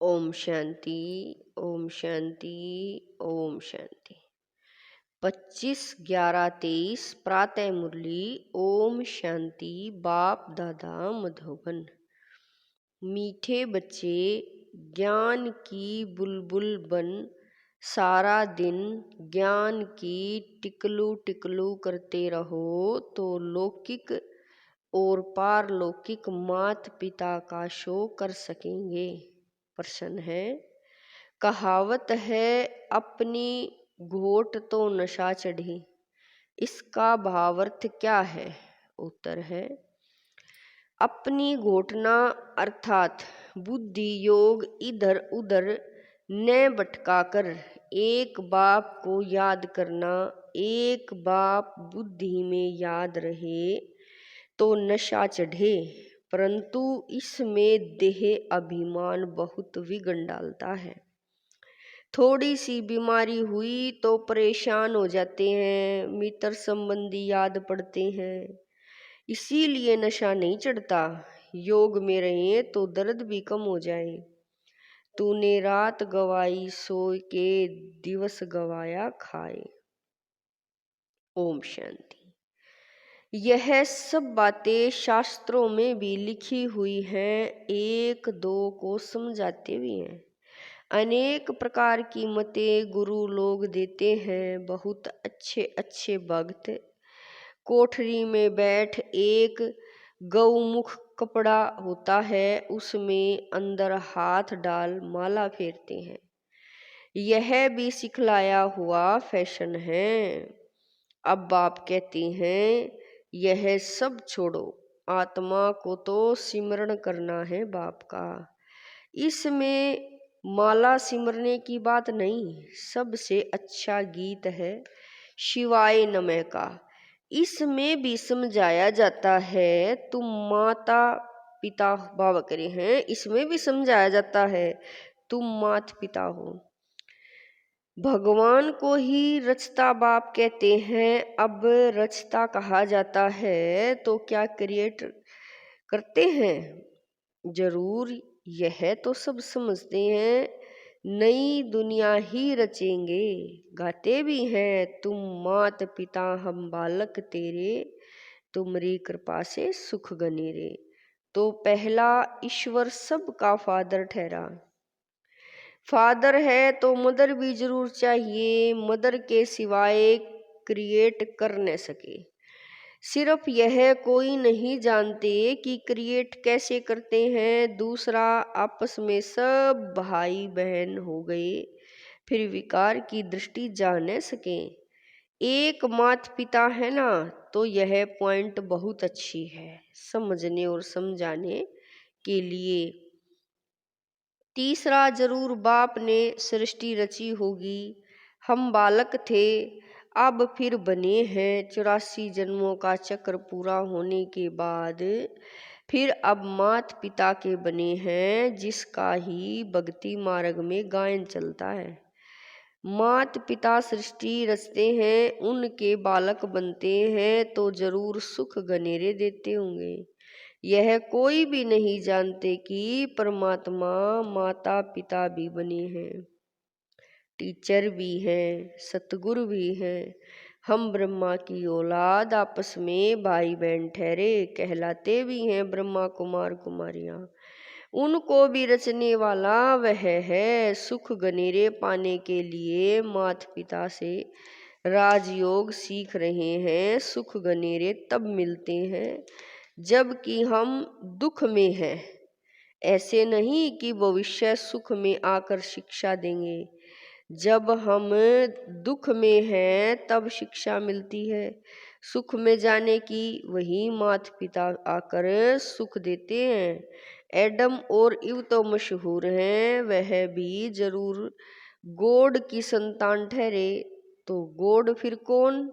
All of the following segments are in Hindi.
ओम शांति। ओम शांति। ओम शांति। 25/11/23 प्रातः मुरली। ओम शांति। बाप दादा मधुबन। मीठे बच्चे, ज्ञान की बुलबुल बन सारा दिन ज्ञान की टिकलू टिकलू करते रहो तो लौकिक और पारलौकिक मात पिता का शो कर सकेंगे। प्रश्न है, कहावत है अपनी घोट तो नशा चढ़ी, इसका भावार्थ क्या है? उत्तर है, अपनी घोटना अर्थात बुद्धि योग इधर उधर न भटकाकर एक बाप को याद करना। एक बाप बुद्धि में याद रहे तो नशा चढ़े, परंतु इसमें देह अभिमान बहुत विघ्न डालता है। थोड़ी सी बीमारी हुई तो परेशान हो जाते हैं, मित्र संबंधी याद पड़ते हैं, इसीलिए नशा नहीं चढ़ता। योग में रहे तो दर्द भी कम हो जाए। तूने रात गवाई सोए के दिवस गवाया खाए। ओम शांति। यह सब बातें शास्त्रों में भी लिखी हुई हैं, एक दो को समझाते भी हैं। अनेक प्रकार की मतें गुरु लोग देते हैं। बहुत अच्छे अच्छे भक्त कोठरी में बैठ एक गौमुख कपड़ा होता है, उसमें अंदर हाथ डाल माला फेरते हैं। यह भी सिखलाया हुआ फैशन है। अब बाप कहते हैं, यह सब छोड़ो, आत्मा को तो सिमरण करना है बाप का। इसमें माला सिमरने की बात नहीं, सबसे अच्छा गीत है शिवाय नमः का। इसमें भी समझाया जाता है तुम माता पिता बाबा करे हैं, इसमें भी समझाया जाता है तुम माता पिता हो। भगवान को ही रचता बाप कहते हैं। अब रचता कहा जाता है तो क्या क्रिएट करते हैं? जरूर, यह तो सब समझते हैं, नई दुनिया ही रचेंगे। गाते भी हैं, तुम मात पिता हम बालक तेरे, तुमरी कृपा से सुख गनेरे। तो पहला ईश्वर सबका फादर ठहरा। फादर है तो मदर भी जरूर चाहिए, मदर के सिवाय क्रिएट कर न सके। सिर्फ यह कोई नहीं जानते कि क्रिएट कैसे करते हैं। दूसरा, आपस में सब भाई बहन हो गए, फिर विकार की दृष्टि जा न सके। एक माता पिता है ना, तो यह पॉइंट बहुत अच्छी है समझने और समझाने के लिए। तीसरा, जरूर बाप ने सृष्टि रची होगी, हम बालक थे, अब फिर बने हैं। 84 जन्मों का चक्र पूरा होने के बाद फिर अब मात पिता के बने हैं, जिसका ही भक्ति मार्ग में गायन चलता है। मात पिता सृष्टि रचते हैं, उनके बालक बनते हैं तो जरूर सुख गनेरे देते होंगे। यह कोई भी नहीं जानते कि परमात्मा माता पिता भी बने हैं, टीचर भी हैं, सतगुरु भी हैं। हम ब्रह्मा की औलाद आपस में भाई बहन ठहरे, कहलाते भी हैं ब्रह्मा कुमार कुमारियाँ। उनको भी रचने वाला वह है। सुख गनेरे पाने के लिए माता पिता से राजयोग सीख रहे हैं। सुख गनेरे तब मिलते हैं जबकि हम दुख में हैं। ऐसे नहीं कि भविष्य सुख में आकर शिक्षा देंगे। जब हम दुख में हैं तब शिक्षा मिलती है। सुख में जाने की वही माता पिता आकर सुख देते हैं। एडम और इव तो मशहूर हैं, वह भी जरूर गॉड की संतान ठहरे। तो गॉड फिर कौन?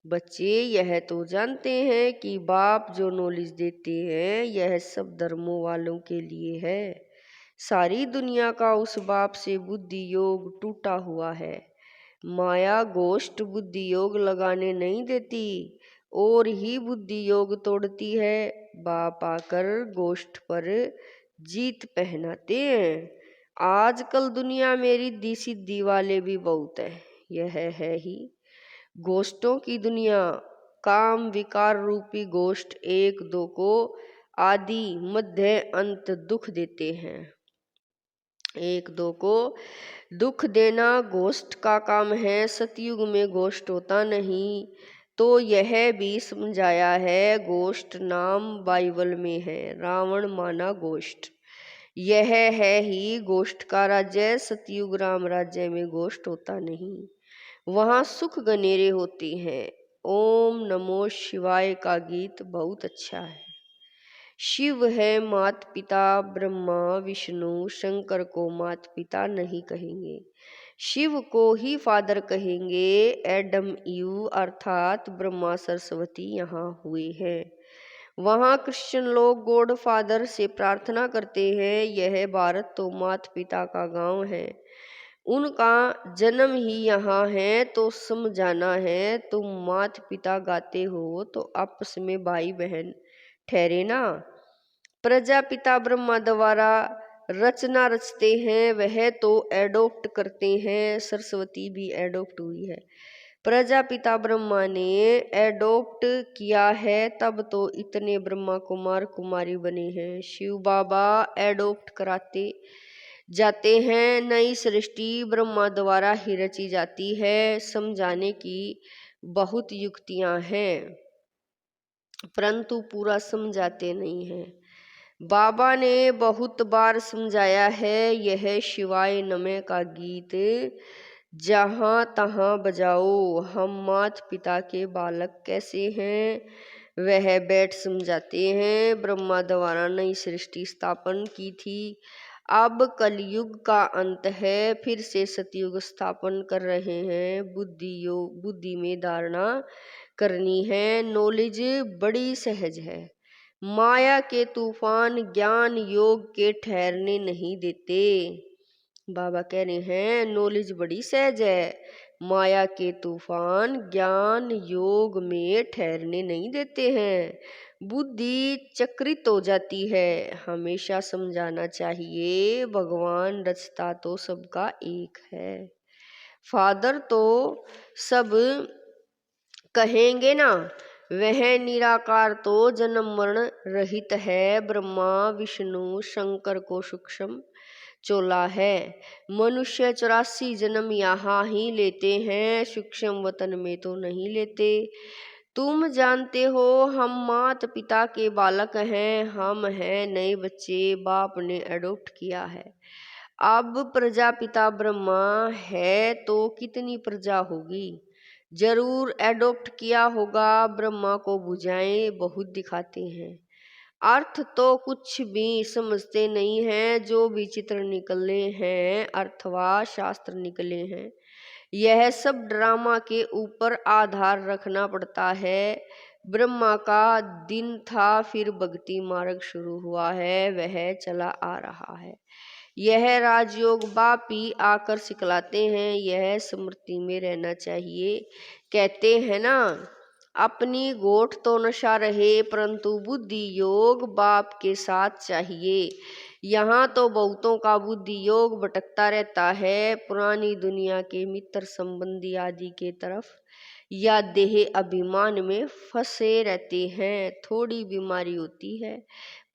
बच्चे यह तो जानते हैं कि बाप जो नॉलेज देते हैं यह सब धर्मों वालों के लिए है। सारी दुनिया का उस बाप से बुद्धि योग टूटा हुआ है। माया गोष्ठ बुद्धि योग लगाने नहीं देती और ही बुद्धि योग तोड़ती है। बाप आकर गोष्ठ पर जीत पहनाते हैं। आजकल दुनिया में रिद्धि सिद्धि वाले भी बहुत है। यह है ही गोष्ठों की दुनिया। काम विकार रूपी गोष्ठ एक दो को आदि मध्य अंत दुख देते हैं। एक दो को दुख देना गोष्ठ का काम है। सतयुग में गोष्ठ होता नहीं, तो यह भी समझाया है। गोष्ठ नाम बाइबल में है, रावण माना गोष्ठ। यह है ही गोष्ठ का राज्य। सतयुग राम राज्य में गोष्ठ होता नहीं, वहाँ सुख गनेरे होते हैं। ओम नमो शिवाय का गीत बहुत अच्छा है। शिव है मात पिता, ब्रह्मा विष्णु शंकर को मात पिता नहीं कहेंगे, शिव को ही फादर कहेंगे। एडम ईव अर्थात ब्रह्मा सरस्वती यहाँ हुए हैं। वहाँ क्रिश्चियन लोग गॉड फादर से प्रार्थना करते हैं। यह भारत तो मात पिता का गांव है, उनका जन्म ही यहाँ है, तो समझाना है। तुम मात पिता गाते हो तो आपस में भाई बहन ठहरे ना। प्रजापिता ब्रह्मा द्वारा रचना रचते हैं, वह तो एडोप्ट करते हैं। सरस्वती भी एडोप्ट हुई है। प्रजापिता ब्रह्मा ने एडोप्ट किया है, तब तो इतने ब्रह्मा कुमार कुमारी बने हैं। शिव बाबा एडोप्ट कराते जाते हैं। नई सृष्टि ब्रह्मा द्वारा ही रची जाती है। समझाने की बहुत युक्तियां हैं, परंतु पूरा समझाते नहीं हैं। बाबा ने बहुत बार समझाया है। यह शिवाय नमः का गीत जहाँ तहाँ बजाओ। हम मात पिता के बालक कैसे हैं, वह बैठ समझाते हैं। ब्रह्मा द्वारा नई सृष्टि स्थापन की थी। अब कलयुग का अंत है, फिर से सतयुग स्थापन कर रहे हैं। बुद्धि में धारणा करनी है। नॉलेज बड़ी सहज है। माया के तूफान ज्ञान योग के ठहरने नहीं देते। बाबा कह रहे हैं नॉलेज बड़ी सहज है, माया के तूफान ज्ञान योग में ठहरने नहीं देते हैं। बुद्धि चक्रित हो जाती है। हमेशा समझाना चाहिए, भगवान रचता तो सबका एक है। फादर तो सब कहेंगे ना, वह निराकार तो जन्म मरण रहित है। ब्रह्मा विष्णु शंकर को सूक्ष्म चोला है। मनुष्य 84 जन्म यहाँ ही लेते हैं, सूक्ष्म वतन में तो नहीं लेते। तुम जानते हो हम मात पिता के बालक हैं, हम हैं नए बच्चे, बाप ने एडॉप्ट किया है। अब प्रजापिता ब्रह्मा है तो कितनी प्रजा होगी, जरूर एडॉप्ट किया होगा। ब्रह्मा को बुझाएं बहुत दिखाते हैं, अर्थ तो कुछ भी समझते नहीं हैं। जो भी चित्र निकले हैं अर्थवा शास्त्र निकले हैं, यह सब ड्रामा के ऊपर आधार रखना पड़ता है। ब्रह्मा का दिन था, फिर भक्ति मार्ग शुरू हुआ है, वह चला आ रहा है। यह राजयोग बाप ही आकर सिखलाते हैं, यह स्मृति में रहना चाहिए। कहते हैं ना, अपनी गोठ तो नशा रहे, परंतु बुद्धि योग बाप के साथ चाहिए। यहाँ तो बहुतों का बुद्धि योग भटकता रहता है, पुरानी दुनिया के मित्र संबंधी आदि के तरफ या देह अभिमान में फंसे रहते हैं। थोड़ी बीमारी होती है,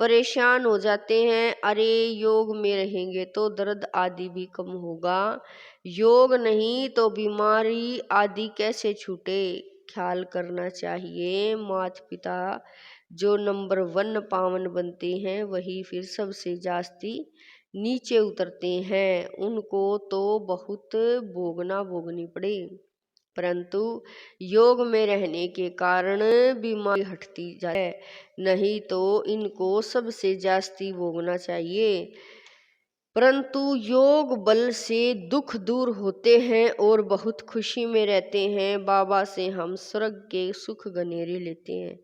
परेशान हो जाते हैं। अरे योग में रहेंगे तो दर्द आदि भी कम होगा, योग नहीं तो बीमारी आदि कैसे छूटे। ख्याल करना चाहिए, माता पिता जो नंबर 1 पावन बनते हैं, वही फिर सबसे जास्ती नीचे उतरते हैं। उनको तो बहुत भोगनी पड़े, परंतु योग में रहने के कारण बीमारी हटती जाए, नहीं तो इनको सबसे जास्ती भोगना चाहिए। परंतु योग बल से दुख दूर होते हैं और बहुत खुशी में रहते हैं। बाबा से हम स्वर्ग के सुख गनेरे लेते हैं।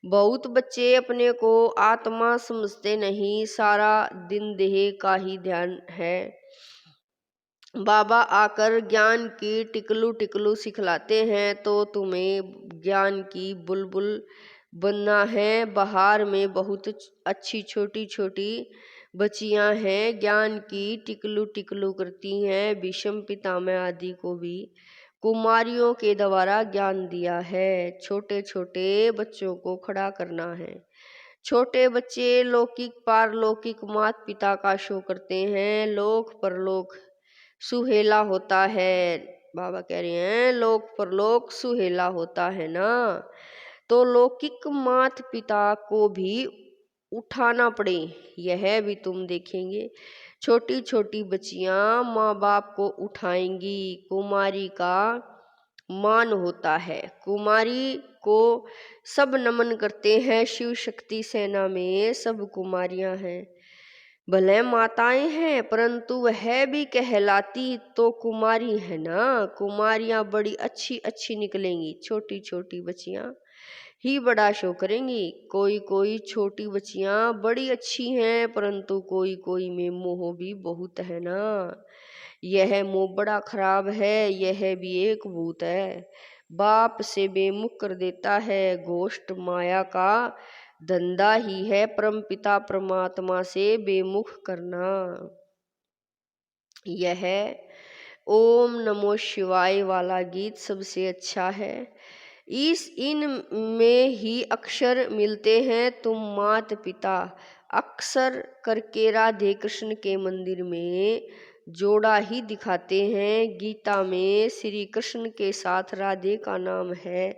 बहुत बच्चे अपने को आत्मा समझते नहीं, सारा दिन देह का ही ध्यान है। बाबा आकर ज्ञान की टिकलू टिकलू सिखलाते हैं, तो तुम्हें ज्ञान की बुलबुल बनना है। बाहर में बहुत अच्छी छोटी छोटी बच्चियां हैं ज्ञान की टिकलू टिकलू करती हैं, भीष्म पितामह आदि को भी कुमारियों के द्वारा ज्ञान दिया है। छोटे छोटे बच्चों को खड़ा करना है। छोटे बच्चे लौकिक पारलौकिक माता पिता का शो करते हैं, लोक परलोक सुहेला होता है। बाबा कह रहे हैं लोक परलोक सुहेला होता है ना, तो लौकिक माता पिता को भी उठाना पड़े, यह भी तुम देखेंगे। छोटी छोटी बच्चियां माँ बाप को उठाएंगी। कुमारी का मान होता है, कुमारी को सब नमन करते हैं। शिव शक्ति सेना में सब कुमारियां हैं, भले माताएं हैं परंतु वह भी कहलाती तो कुमारी है ना। कुमारियां बड़ी अच्छी अच्छी निकलेंगी, छोटी छोटी बच्चियां ही बड़ा शो करेंगी। कोई कोई छोटी बच्चियां बड़ी अच्छी हैं परंतु कोई कोई में मोह भी बहुत है ना। यह मोह बड़ा खराब है, यह भी एक भूत है, बाप से बेमुख कर देता है। गोष्ठ माया का धंधा ही है परम पिता परमात्मा से बेमुख करना। यह ओम नमो शिवाय वाला गीत सबसे अच्छा है। इन में ही अक्षर मिलते हैं। तुम मात पिता अक्सर करके राधे कृष्ण के मंदिर में जोड़ा ही दिखाते हैं। गीता में श्री कृष्ण के साथ राधे का नाम है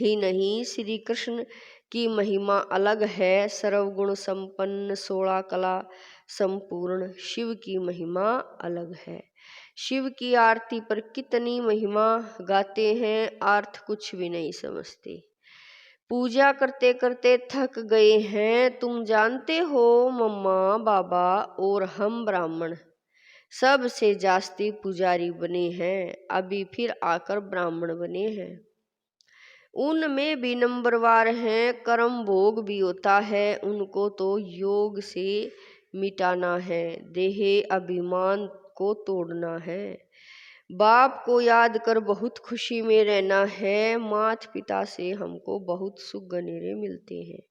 ही नहीं, श्री कृष्ण की महिमा अलग है। सर्वगुण संपन्न 16 कला संपूर्ण शिव की महिमा अलग है। शिव की आरती पर कितनी महिमा गाते हैं, अर्थ कुछ भी नहीं समझते। पूजा करते करते थक गए हैं। तुम जानते हो मम्मा बाबा और हम ब्राह्मण सबसे जास्ती पुजारी बने हैं, अभी फिर आकर ब्राह्मण बने हैं। उनमें भी नंबरवार हैं, कर्म भोग भी होता है, उनको तो योग से मिटाना है, देह अभिमान को तोड़ना है। बाप को याद कर बहुत खुशी में रहना है। माता पिता से हमको बहुत सुख गनेरे मिलते हैं।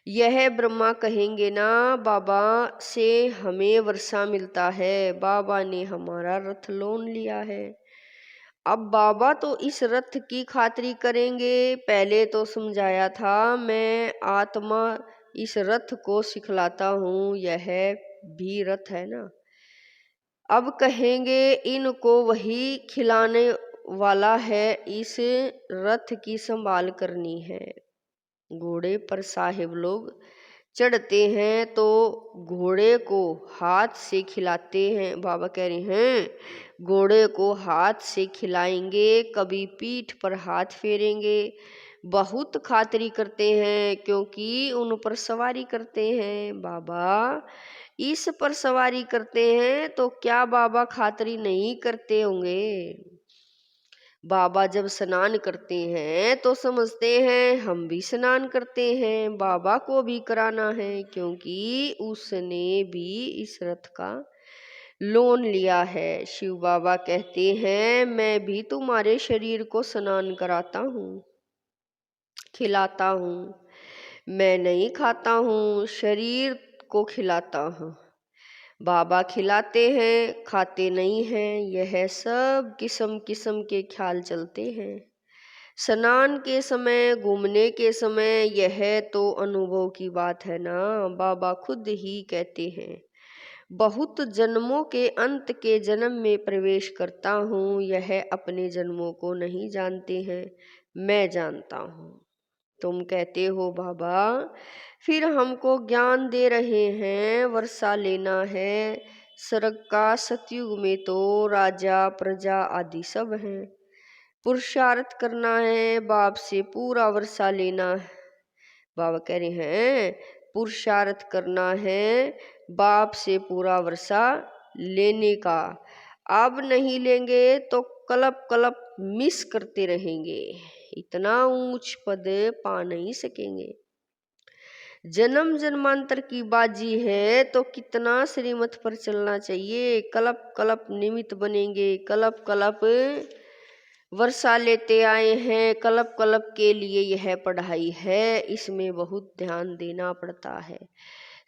यह ब्रह्मा कहेंगे ना, बाबा से हमें वर्षा मिलता है, बाबा ने हमारा रथ लोन लिया है। अब बाबा तो इस रथ की खातिरी करेंगे। पहले तो समझाया था मैं आत्मा इस रथ को सिखलाता हूँ, यह भी रथ है ना। अब कहेंगे इनको वही खिलाने वाला है, इस रथ की संभाल करनी है। घोड़े पर साहिब लोग चढ़ते हैं तो घोड़े को हाथ से खिलाते हैं। बाबा कह रहे हैं घोड़े को हाथ से खिलाएंगे, कभी पीठ पर हाथ फेरेंगे, बहुत खातिरी करते हैं क्योंकि उन पर सवारी करते हैं। बाबा इस पर सवारी करते हैं तो क्या बाबा खातिरी नहीं करते होंगे? बाबा जब स्नान करते हैं तो समझते हैं हम भी स्नान करते हैं, बाबा को भी कराना है क्योंकि उसने भी इस रथ का लोन लिया है। शिव बाबा कहते हैं मैं भी तुम्हारे शरीर को स्नान कराता हूँ, खिलाता हूँ, मैं नहीं खाता हूँ, शरीर को खिलाता हूँ। बाबा खिलाते हैं, खाते नहीं हैं। यह सब किस्म किस्म के ख्याल चलते हैं। स्नान के समय, घूमने के समय, यह तो अनुभव की बात है ना। बाबा खुद ही कहते हैं बहुत जन्मों के अंत के जन्म में प्रवेश करता हूँ। यह अपने जन्मों को नहीं जानते हैं, मैं जानता हूँ। तुम कहते हो बाबा फिर हमको ज्ञान दे रहे हैं, वर्षा लेना है। स्वर्ग का सतयुग में तो राजा प्रजा आदि सब हैं, पुरुषार्थ करना है, बाप से पूरा वर्षा लेना है। बाबा कह रहे हैं पुरुषार्थ करना है, बाप से पूरा वर्षा लेने का। अब नहीं लेंगे तो कलप कलप मिस करते रहेंगे, इतना ऊंच पद पा नहीं सकेंगे। जन्म जन्मांतर की बाजी है तो कितना श्रीमत पर चलना चाहिए। कलप कलप निमित्त बनेंगे, कलप कलप वर्षा लेते आए हैं, कलप कलप के लिए यह पढ़ाई है, इसमें बहुत ध्यान देना पड़ता है।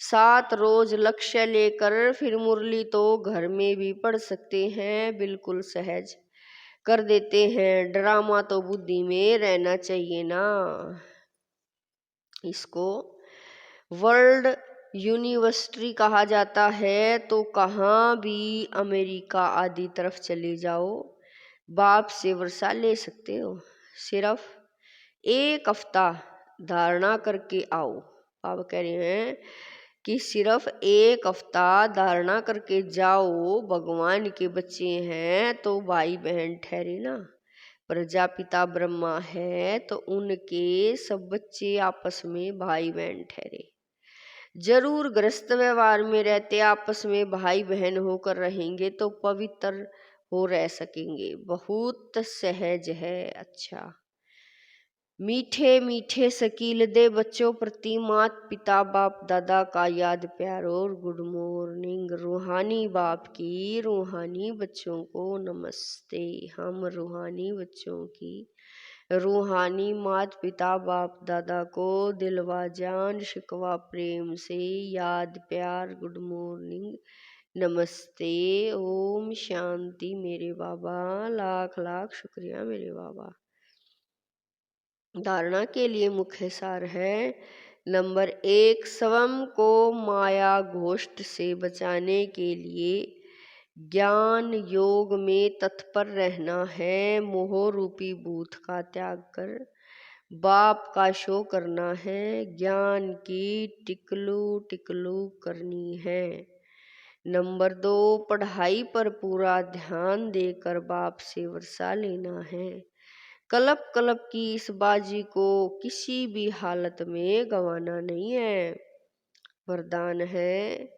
7 रोज लक्ष्य लेकर फिर मुरली तो घर में भी पढ़ सकते हैं, बिल्कुल सहज कर देते हैं। ड्रामा तो बुद्धि में रहना चाहिए ना। इसको वर्ल्ड यूनिवर्सिटी कहा जाता है। तो कहाँ भी अमेरिका आदि तरफ चले जाओ, बाप से वर्षा ले सकते हो। सिर्फ 1 हफ्ता धारणा करके आओ। बाबा कह रहे हैं कि सिर्फ 1 हफ्ता धारणा करके जाओ। भगवान के बच्चे हैं तो भाई बहन ठहरे ना। प्रजापिता ब्रह्मा है तो उनके सब बच्चे आपस में भाई बहन ठहरे। जरूर गृहस्थ व्यवहार में रहते आपस में भाई बहन होकर रहेंगे तो पवित्र हो रह सकेंगे। बहुत सहज है। अच्छा, मीठे मीठे शकील दे बच्चों प्रति मात पिता बाप दादा का याद प्यार और गुड मॉर्निंग। रूहानी बाप की रूहानी बच्चों को नमस्ते। हम रूहानी बच्चों की रूहानी मात पिता बाप दादा को दिलवा जान शिकवा प्रेम से याद प्यार गुड मॉर्निंग नमस्ते। ओम शांति मेरे बाबा। लाख लाख शुक्रिया मेरे बाबा। धारणा के लिए मुख्य सार है। नंबर 1, स्वयं को माया घोष्ट से बचाने के लिए ज्ञान योग में तत्पर रहना है। मोह रूपी भूत का त्याग कर बाप का शो करना है। ज्ञान की टिकलू टिकलू करनी है। नंबर 2, पढ़ाई पर पूरा ध्यान देकर बाप से वर्षा लेना है। कलप कलप की इस बाजी को किसी भी हालत में गंवाना नहीं है। वरदान है,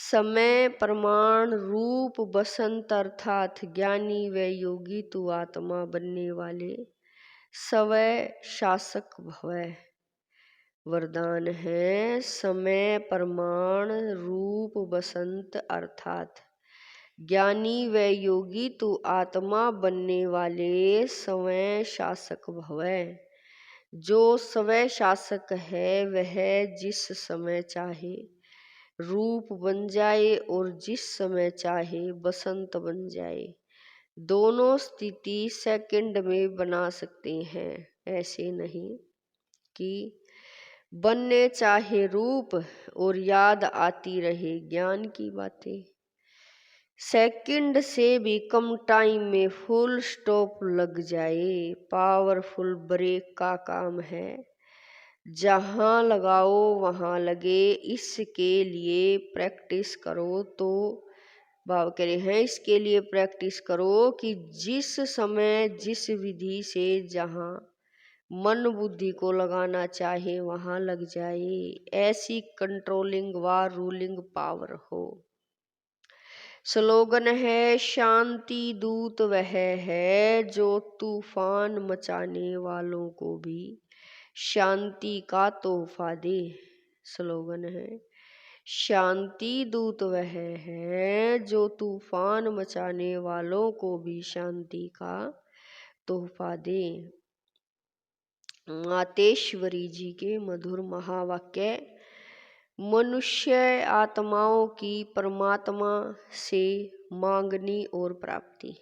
समय प्रमाण रूप बसंत अर्थात ज्ञानी व योगी तू आत्मा बनने वाले स्वय शासक भवै। वरदान है, समय प्रमाण रूप बसंत अर्थात ज्ञानी व योगी तू आत्मा बनने वाले स्वयं शासक भवै। जो स्वयं शासक है वह जिस समय चाहे रूप बन जाए और जिस समय चाहे बसंत बन जाए। दोनों स्थिति सेकंड में बना सकते हैं। ऐसे नहीं कि बनने चाहे रूप और याद आती रहे ज्ञान की बातें। सेकंड से भी कम टाइम में फुल स्टॉप लग जाए। पावरफुल ब्रेक का काम है। जहाँ लगाओ वहाँ लगे। इसके लिए प्रैक्टिस करो। तो बाबा कह रहे हैं इसके लिए प्रैक्टिस करो कि जिस समय जिस विधि से जहाँ मन बुद्धि को लगाना चाहे वहाँ लग जाए। ऐसी कंट्रोलिंग व रूलिंग पावर हो। स्लोगन है, शांति दूत वह है जो तूफान मचाने वालों को भी शांति का तोहफा दे। स्लोगन है, शांति दूत वह है जो तूफान मचाने वालों को भी शांति का तोहफा दे। मातेश्वरी जी के मधुर महावाक्य। मनुष्य आत्माओं की परमात्मा से मांगनी और प्राप्ति।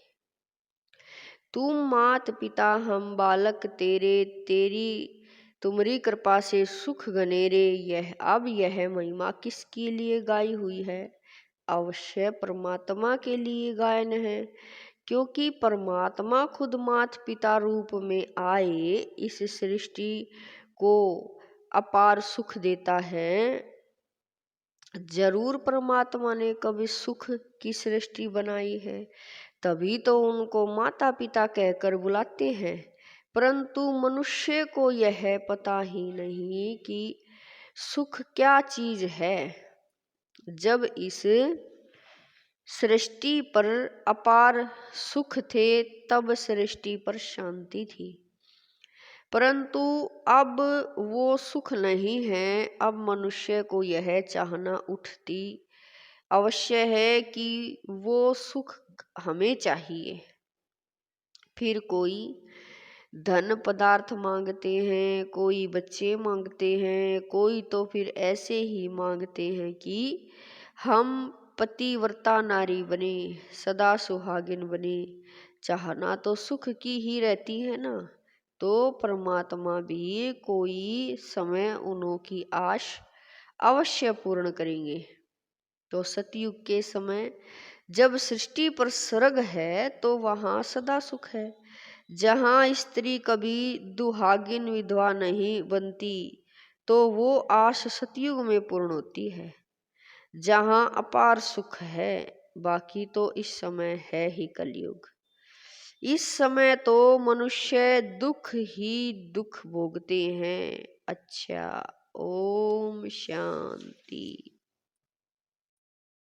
तुम मात पिता हम बालक तेरे, तेरी तुम्हारी कृपा से सुख गनेरे। यह महिमा किसके लिए गाई हुई है? अवश्य परमात्मा के लिए गायन है, क्योंकि परमात्मा खुद मात पिता रूप में आए इस सृष्टि को अपार सुख देता है। जरूर परमात्मा ने कभी सुख की सृष्टि बनाई है, तभी तो उनको माता पिता कहकर बुलाते हैं। परंतु मनुष्य को यह पता ही नहीं कि सुख क्या चीज है। जब इस सृष्टि पर अपार सुख थे तब सृष्टि पर शांति थी, परंतु अब वो सुख नहीं है। अब मनुष्य को यह चाहना उठती अवश्य है कि वो सुख हमें चाहिए। फिर कोई धन पदार्थ मांगते हैं, कोई बच्चे मांगते हैं, कोई तो फिर ऐसे ही मांगते हैं कि हम पतिव्रता नारी बने, सदा सुहागिन बने। चाहना तो सुख की ही रहती है ना। तो परमात्मा भी कोई समय उन्हों की आश अवश्य पूर्ण करेंगे। तो सतयुग के समय जब सृष्टि पर स्वर्ग है तो वहाँ सदा सुख है। जहाँ स्त्री कभी दुहागिन विधवा नहीं बनती तो वो आश सतयुग में पूर्ण होती है, जहाँ अपार सुख है। बाकी तो इस समय है ही कलयुग। इस समय तो मनुष्य दुख ही दुख भोगते हैं। अच्छा, ओम शांति।